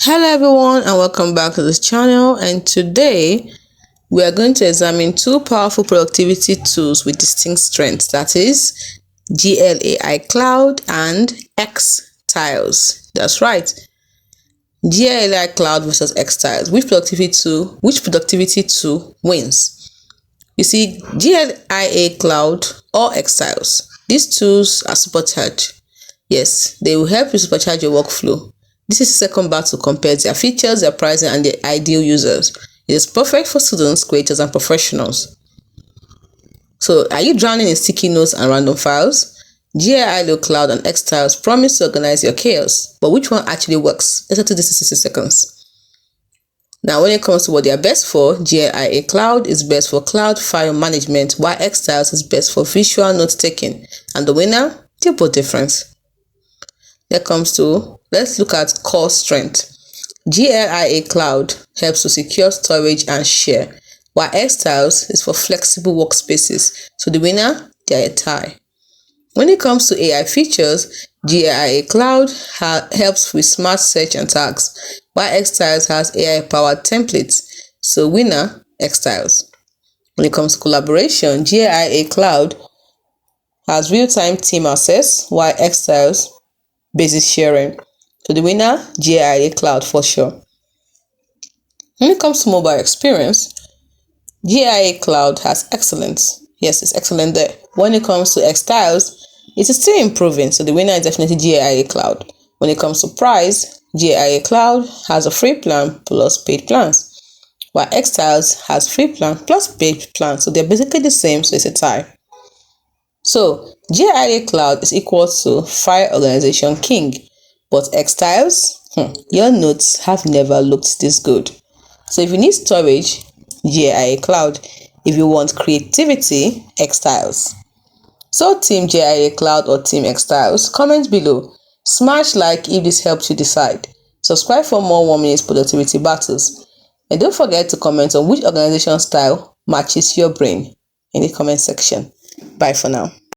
Hello everyone and welcome back to this channel, and today we are going to examine two powerful productivity tools with distinct strengths, that is Gliacloud and Xtiles. That's right, Gliacloud versus Xtiles. Which productivity tool wins? You see, Gliacloud or Xtiles, these tools are supercharged. Yes, they will help you supercharge your workflow. This is the second battle compares their features, their pricing, and their ideal users. It is perfect for students, creators, and professionals. So, are you drowning in sticky notes and random files? Gliacloud and Xtiles promise to organize your chaos, but which one actually works? Let's do this in 60 seconds. Now, when it comes to what they are best for, Gliacloud is best for cloud file management, while Xtiles is best for visual note taking. And the winner? They're both different. Let's look at core strength. Gliacloud helps to secure storage and share, while Xtiles is for flexible workspaces. So the winner, they are a tie. When it comes to AI features, Gliacloud helps with smart search and tags, while Xtiles has AI-powered templates. So winner, Xtiles. When it comes to collaboration, Gliacloud has real-time team access, while Xtiles basis sharing. So the winner, Gliacloud for sure. When it comes to mobile experience, Gliacloud has excellence. Yes, it's excellent there. When it comes to Xtiles, it is still improving. So the winner is definitely Gliacloud. When it comes to price, Gliacloud has a free plan plus paid plans, while Xtiles has free plan plus paid plan. So they're basically the same, so it's a tie. So Gliacloud is equal to file organization king, but Xtiles, your notes have never looked this good. So if you need storage, Gliacloud. If you want creativity, Xtiles. So team Gliacloud or team Xtiles, comment below. Smash like if this helps you decide. Subscribe for more 1 minute productivity battles. And don't forget to comment on which organization style matches your brain in the comment section. Bye for now.